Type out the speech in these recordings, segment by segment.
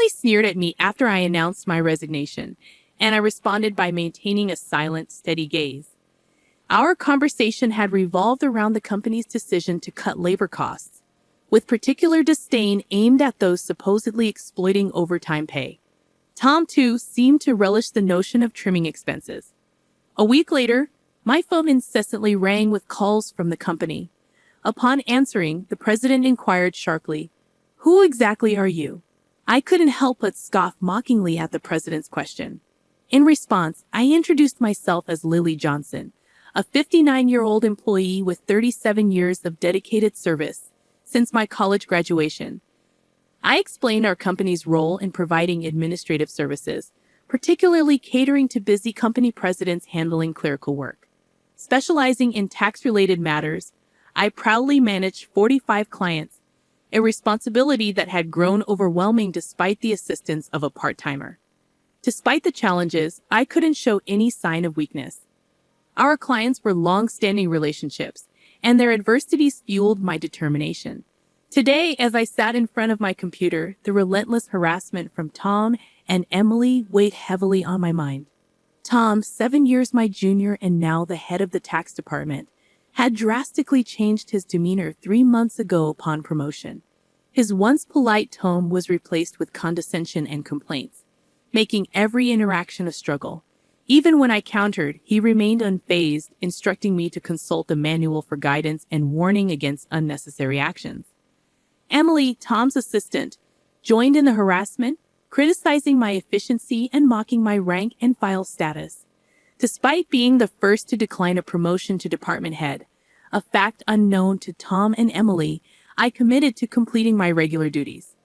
Emily sneered at me after I announced my resignation, and I responded by maintaining a silent, steady gaze. Our conversation had revolved around the company's decision to cut labor costs, with particular disdain aimed at those supposedly exploiting overtime pay. Tom, too, seemed to relish the notion of trimming expenses. A week later, my phone incessantly rang with calls from the company. Upon answering, the president inquired sharply, "Who exactly are you?" I couldn't help but scoff mockingly at the president's question. In response, I introduced myself as Lily Johnson, a 59-year-old employee with 37 years of dedicated service since my college graduation. I explained our company's role in providing administrative services, particularly catering to busy company presidents handling clerical work. Specializing in tax-related matters, I proudly managed 45 clients, a responsibility that had grown overwhelming despite the assistance of a part-timer. Despite the challenges, I couldn't show any sign of weakness. Our clients were long-standing relationships, and their adversities fueled my determination. Today, as I sat in front of my computer, the relentless harassment from Tom and Emily weighed heavily on my mind. Tom, 7 years my junior and now the head of the tax department, had drastically changed his demeanor 3 months ago upon promotion. His once polite tone was replaced with condescension and complaints, making every interaction a struggle. Even when I countered, he remained unfazed, instructing me to consult a manual for guidance and warning against unnecessary actions. Emily, Tom's assistant, joined in the harassment, criticizing my efficiency and mocking my rank and file status. Despite being the first to decline a promotion to department head, a fact unknown to Tom and Emily, I committed to completing my regular duties.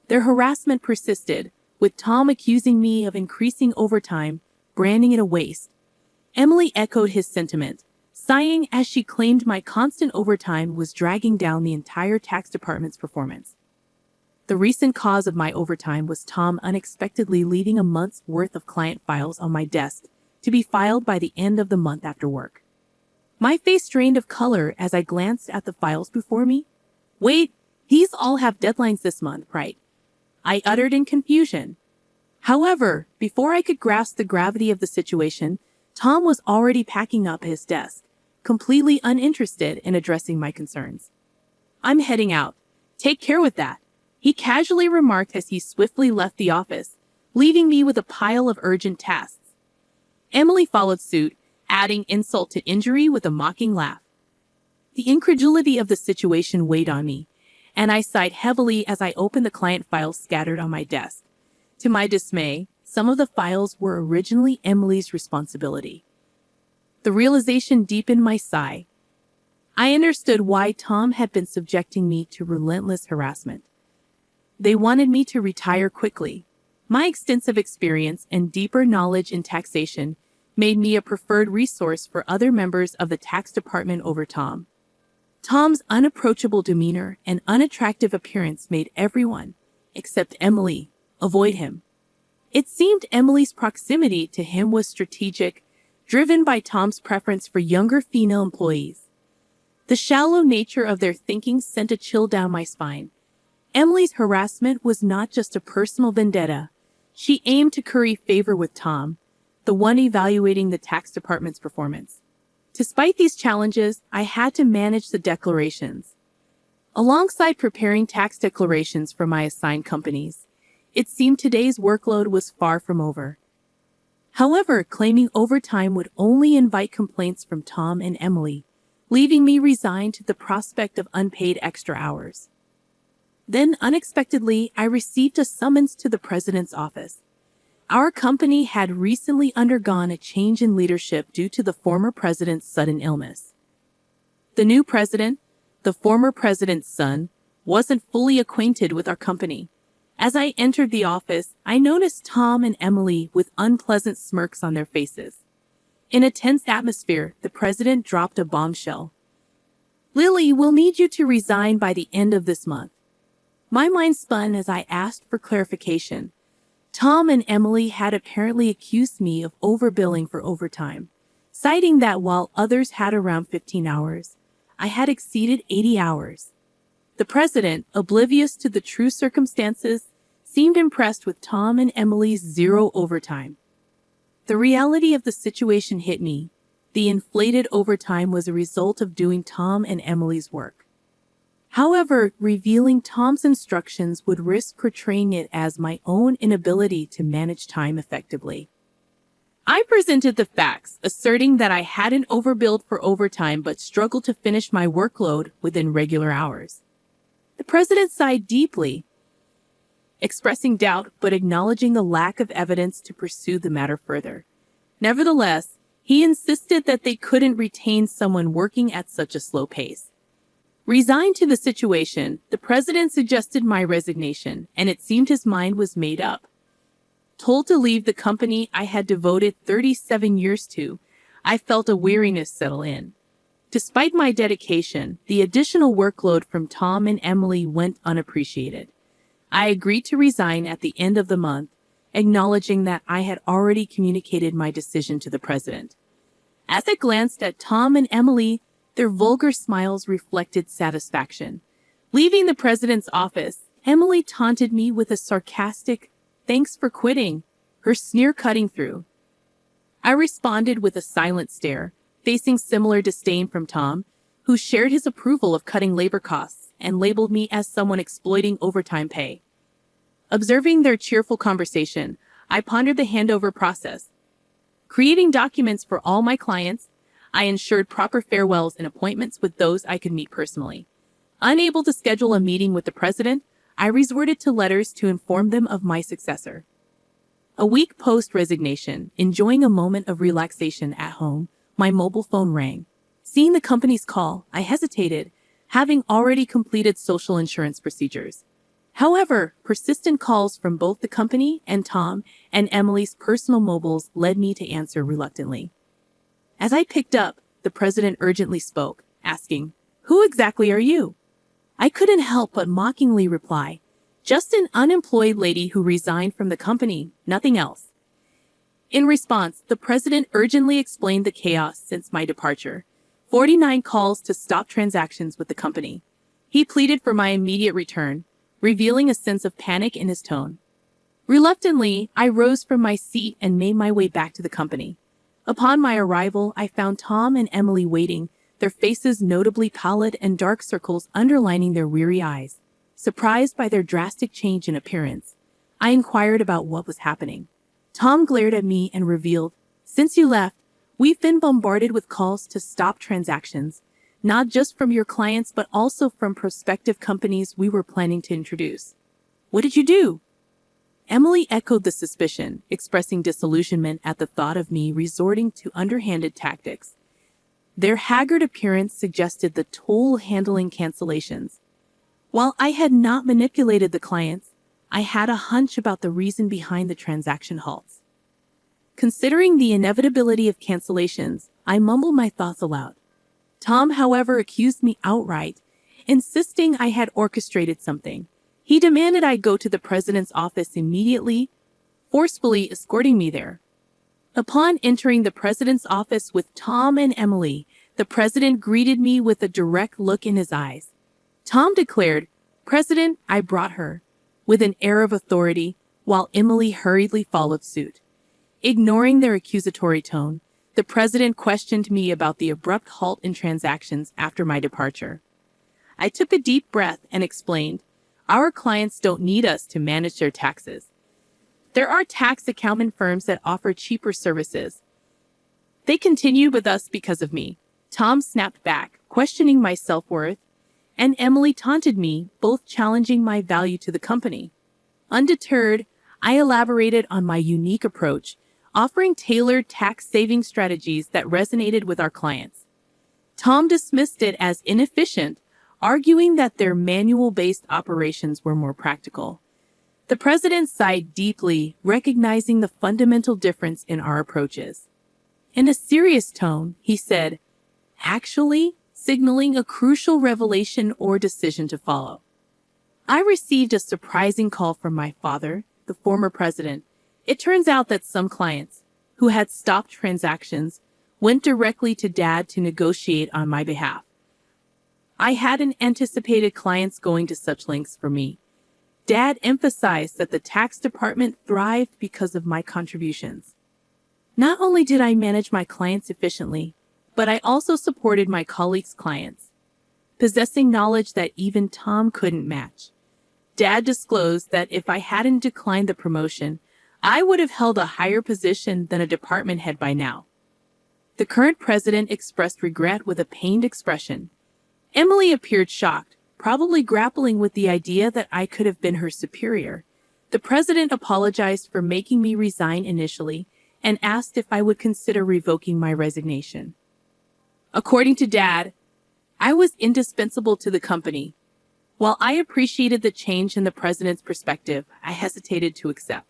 Their harassment persisted, with Tom accusing me of increasing overtime, branding it a waste. Emily echoed his sentiment, sighing as she claimed my constant overtime was dragging down the entire tax department's performance. The recent cause of my overtime was Tom unexpectedly leaving a month's worth of client files on my desk to be filed by the end of the month after work. My face drained of color as I glanced at the files before me. "Wait, these all have deadlines this month, right?" I uttered in confusion. However, before I could grasp the gravity of the situation, Tom was already packing up his desk, completely uninterested in addressing my concerns. "I'm heading out. Take care with that," he casually remarked as he swiftly left the office, leaving me with a pile of urgent tasks. Emily followed suit, adding insult to injury with a mocking laugh. The incredulity of the situation weighed on me, and I sighed heavily as I opened the client files scattered on my desk. To my dismay, some of the files were originally Emily's responsibility. The realization deepened my sigh. I understood why Tom had been subjecting me to relentless harassment. They wanted me to retire quickly. My extensive experience and deeper knowledge in taxation made me a preferred resource for other members of the tax department over Tom. Tom's unapproachable demeanor and unattractive appearance made everyone, except Emily, avoid him. It seemed Emily's proximity to him was strategic, driven by Tom's preference for younger female employees. The shallow nature of their thinking sent a chill down my spine. Emily's harassment was not just a personal vendetta. She aimed to curry favor with Tom, the one evaluating the tax department's performance. Despite these challenges, I had to manage the declarations. Alongside preparing tax declarations for my assigned companies, it seemed today's workload was far from over. However, claiming overtime would only invite complaints from Tom and Emily, leaving me resigned to the prospect of unpaid extra hours. Then, unexpectedly, I received a summons to the president's office. Our company had recently undergone a change in leadership due to the former president's sudden illness. The new president, the former president's son, wasn't fully acquainted with our company. As I entered the office, I noticed Tom and Emily with unpleasant smirks on their faces. In a tense atmosphere, the president dropped a bombshell. "Lily, we'll need you to resign by the end of this month." My mind spun as I asked for clarification. Tom and Emily had apparently accused me of overbilling for overtime, citing that while others had around 15 hours, I had exceeded 80 hours. The president, oblivious to the true circumstances, seemed impressed with Tom and Emily's zero overtime. The reality of the situation hit me. The inflated overtime was a result of doing Tom and Emily's work. However, revealing Tom's instructions would risk portraying it as my own inability to manage time effectively. I presented the facts, asserting that I hadn't overbilled for overtime but struggled to finish my workload within regular hours. The president sighed deeply, expressing doubt but acknowledging the lack of evidence to pursue the matter further. Nevertheless, he insisted that they couldn't retain someone working at such a slow pace. Resigned to the situation, the president suggested my resignation, and it seemed his mind was made up. Told to leave the company I had devoted 37 years to, I felt a weariness settle in. Despite my dedication, the additional workload from Tom and Emily went unappreciated. I agreed to resign at the end of the month, acknowledging that I had already communicated my decision to the president. As I glanced at Tom and Emily, their vulgar smiles reflected satisfaction. Leaving the president's office, Emily taunted me with a sarcastic, "Thanks for quitting," her sneer cutting through. I responded with a silent stare, facing similar disdain from Tom, who shared his approval of cutting labor costs and labeled me as someone exploiting overtime pay. Observing their cheerful conversation, I pondered the handover process. Creating documents for all my clients, I ensured proper farewells and appointments with those I could meet personally. Unable to schedule a meeting with the president, I resorted to letters to inform them of my successor. A week post-resignation, enjoying a moment of relaxation at home, my mobile phone rang. Seeing the company's call, I hesitated, having already completed social insurance procedures. However, persistent calls from both the company and Tom and Emily's personal mobiles led me to answer reluctantly. As I picked up, the president urgently spoke, asking, "Who exactly are you?" I couldn't help but mockingly reply, "Just an unemployed lady who resigned from the company, nothing else." In response, the president urgently explained the chaos since my departure. 49 calls to stop transactions with the company. He pleaded for my immediate return, revealing a sense of panic in his tone. Reluctantly, I rose from my seat and made my way back to the company. Upon my arrival, I found Tom and Emily waiting, their faces notably pallid and dark circles underlining their weary eyes. Surprised by their drastic change in appearance, I inquired about what was happening. Tom glared at me and revealed, "Since you left, we've been bombarded with calls to stop transactions, not just from your clients but also from prospective companies we were planning to introduce." "What did you do?" Emily echoed the suspicion, expressing disillusionment at the thought of me resorting to underhanded tactics. Their haggard appearance suggested the toll handling cancellations. While I had not manipulated the clients, I had a hunch about the reason behind the transaction halts. Considering the inevitability of cancellations, I mumbled my thoughts aloud. Tom, however, accused me outright, insisting I had orchestrated something. He demanded I go to the president's office immediately, forcefully escorting me there. Upon entering the president's office with Tom and Emily, the president greeted me with a direct look in his eyes. Tom declared, "President, I brought her," with an air of authority, while Emily hurriedly followed suit. Ignoring their accusatory tone, the president questioned me about the abrupt halt in transactions after my departure. I took a deep breath and explained, "Our clients don't need us to manage their taxes. There are tax accounting firms that offer cheaper services. They continued with us because of me." Tom snapped back, questioning my self-worth, and Emily taunted me, both challenging my value to the company. Undeterred, I elaborated on my unique approach, offering tailored tax-saving strategies that resonated with our clients. Tom dismissed it as inefficient, arguing that their manual-based operations were more practical. The president sighed deeply, recognizing the fundamental difference in our approaches. In a serious tone, he said, "Actually," signaling a crucial revelation or decision to follow. I received a surprising call from my father, the former president. It turns out that some clients, who had stopped transactions, went directly to Dad to negotiate on my behalf. I hadn't anticipated clients going to such lengths for me. Dad emphasized that the tax department thrived because of my contributions. Not only did I manage my clients efficiently, but I also supported my colleagues' clients, possessing knowledge that even Tom couldn't match. Dad disclosed that if I hadn't declined the promotion, I would have held a higher position than a department head by now. The current president expressed regret with a pained expression. Emily appeared shocked, probably grappling with the idea that I could have been her superior. The president apologized for making me resign initially and asked if I would consider revoking my resignation. According to Dad, I was indispensable to the company. While I appreciated the change in the president's perspective, I hesitated to accept.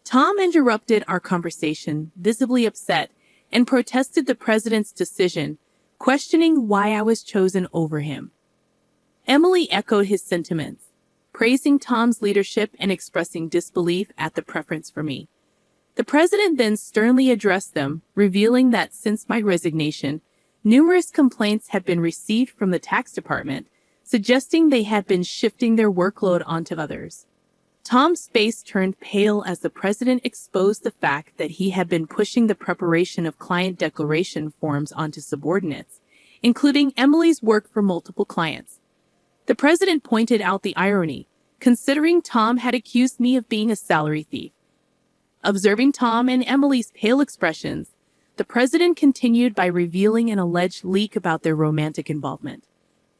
Tom interrupted our conversation, visibly upset, and protested the president's decision, questioning why I was chosen over him. Emily echoed his sentiments, praising Tom's leadership and expressing disbelief at the preference for me. The president then sternly addressed them, revealing that since my resignation, numerous complaints had been received from the tax department, suggesting they had been shifting their workload onto others. Tom's face turned pale as the president exposed the fact that he had been pushing the preparation of client declaration forms onto subordinates, including Emily's work for multiple clients. The president pointed out the irony, considering Tom had accused me of being a salary thief. Observing Tom and Emily's pale expressions, the president continued by revealing an alleged leak about their romantic involvement.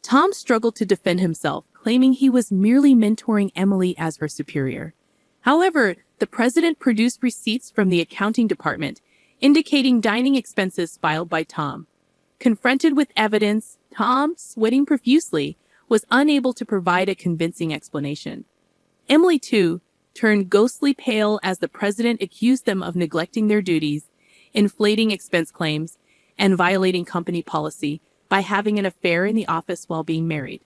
Tom struggled to defend himself, claiming he was merely mentoring Emily as her superior. However, the president produced receipts from the accounting department, indicating dining expenses filed by Tom. Confronted with evidence, Tom, sweating profusely, was unable to provide a convincing explanation. Emily, too, turned ghostly pale as the president accused them of neglecting their duties, inflating expense claims, and violating company policy by having an affair in the office while being married.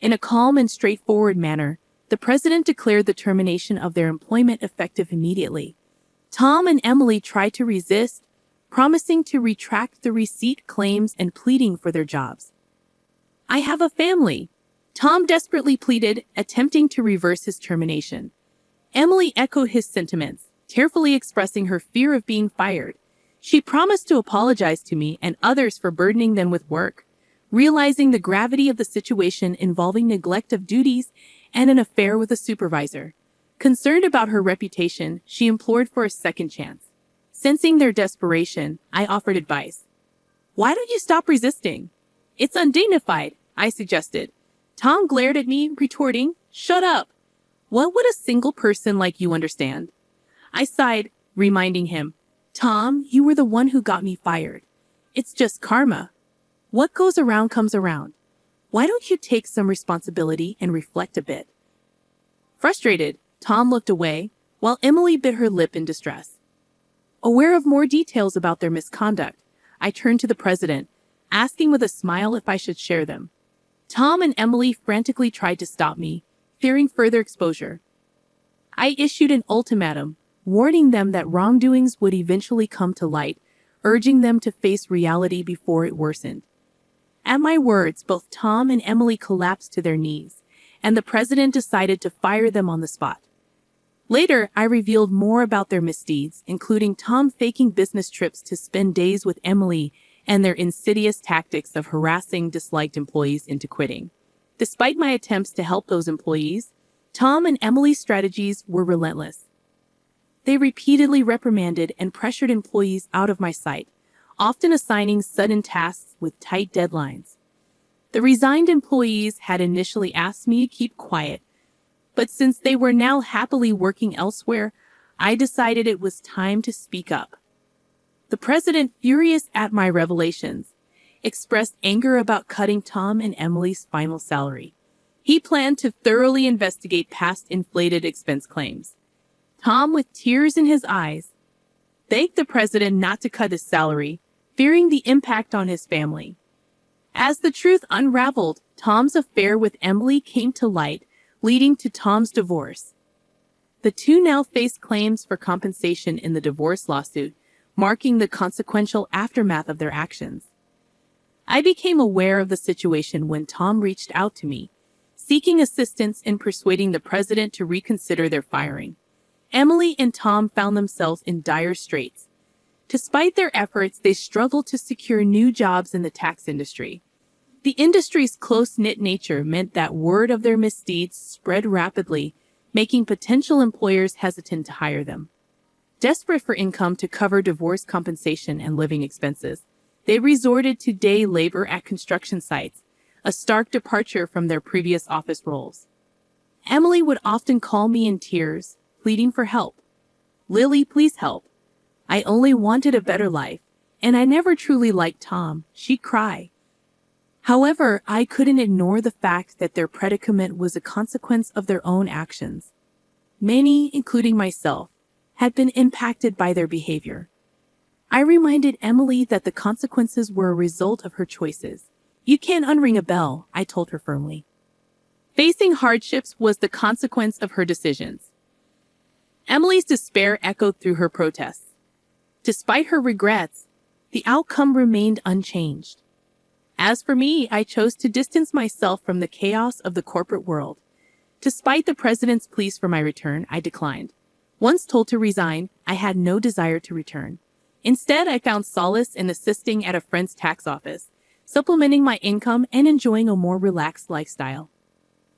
In a calm and straightforward manner, the president declared the termination of their employment effective immediately. Tom and Emily tried to resist, promising to retract the receipt claims and pleading for their jobs. "I have a family," Tom desperately pleaded, attempting to reverse his termination. Emily echoed his sentiments, tearfully expressing her fear of being fired. She promised to apologize to me and others for burdening them with work, realizing the gravity of the situation involving neglect of duties and an affair with a supervisor. Concerned about her reputation, she implored for a second chance. Sensing their desperation, I offered advice. "Why don't you stop resisting? It's undignified," I suggested. Tom glared at me, retorting, "Shut up. What would a single person like you understand?" I sighed, reminding him, "Tom, you were the one who got me fired. It's just karma. What goes around comes around. Why don't you take some responsibility and reflect a bit?" Frustrated, Tom looked away, while Emily bit her lip in distress. Aware of more details about their misconduct, I turned to the president, asking with a smile if I should share them. Tom and Emily frantically tried to stop me, fearing further exposure. I issued an ultimatum, warning them that wrongdoings would eventually come to light, urging them to face reality before it worsened. At my words, both Tom and Emily collapsed to their knees, and the president decided to fire them on the spot. Later, I revealed more about their misdeeds, including Tom faking business trips to spend days with Emily and their insidious tactics of harassing disliked employees into quitting. Despite my attempts to help those employees, Tom and Emily's strategies were relentless. They repeatedly reprimanded and pressured employees out of my sight, often assigning sudden tasks with tight deadlines. The resigned employees had initially asked me to keep quiet, but since they were now happily working elsewhere, I decided it was time to speak up. The president, furious at my revelations, expressed anger about cutting Tom and Emily's final salary. He planned to thoroughly investigate past inflated expense claims. Tom, with tears in his eyes, begged the president not to cut his salary, fearing the impact on his family. As the truth unraveled, Tom's affair with Emily came to light, leading to Tom's divorce. The two now faced claims for compensation in the divorce lawsuit, marking the consequential aftermath of their actions. I became aware of the situation when Tom reached out to me, seeking assistance in persuading the president to reconsider their firing. Emily and Tom found themselves in dire straits. Despite their efforts, they struggled to secure new jobs in the tax industry. The industry's close-knit nature meant that word of their misdeeds spread rapidly, making potential employers hesitant to hire them. Desperate for income to cover divorce compensation and living expenses, they resorted to day labor at construction sites, a stark departure from their previous office roles. Emily would often call me in tears, pleading for help. "Lily, please help. I only wanted a better life, and I never truly liked Tom," she'd cry. However, I couldn't ignore the fact that their predicament was a consequence of their own actions. Many, including myself, had been impacted by their behavior. I reminded Emily that the consequences were a result of her choices. "You can't unring a bell," I told her firmly. Facing hardships was the consequence of her decisions. Emily's despair echoed through her protests. Despite her regrets, the outcome remained unchanged. As for me, I chose to distance myself from the chaos of the corporate world. Despite the president's pleas for my return, I declined. Once told to resign, I had no desire to return. Instead, I found solace in assisting at a friend's tax office, supplementing my income and enjoying a more relaxed lifestyle.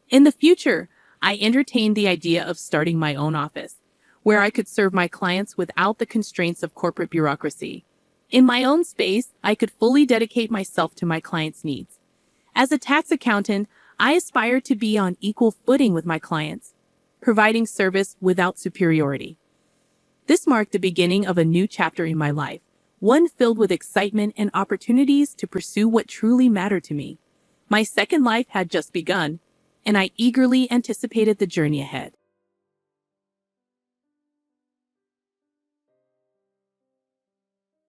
In the future, I entertained the idea of starting my own office, where I could serve my clients without the constraints of corporate bureaucracy. In my own space, I could fully dedicate myself to my clients' needs. As a tax accountant, I aspired to be on equal footing with my clients, providing service without superiority. This marked the beginning of a new chapter in my life, one filled with excitement and opportunities to pursue what truly mattered to me. My second life had just begun, and I eagerly anticipated the journey ahead.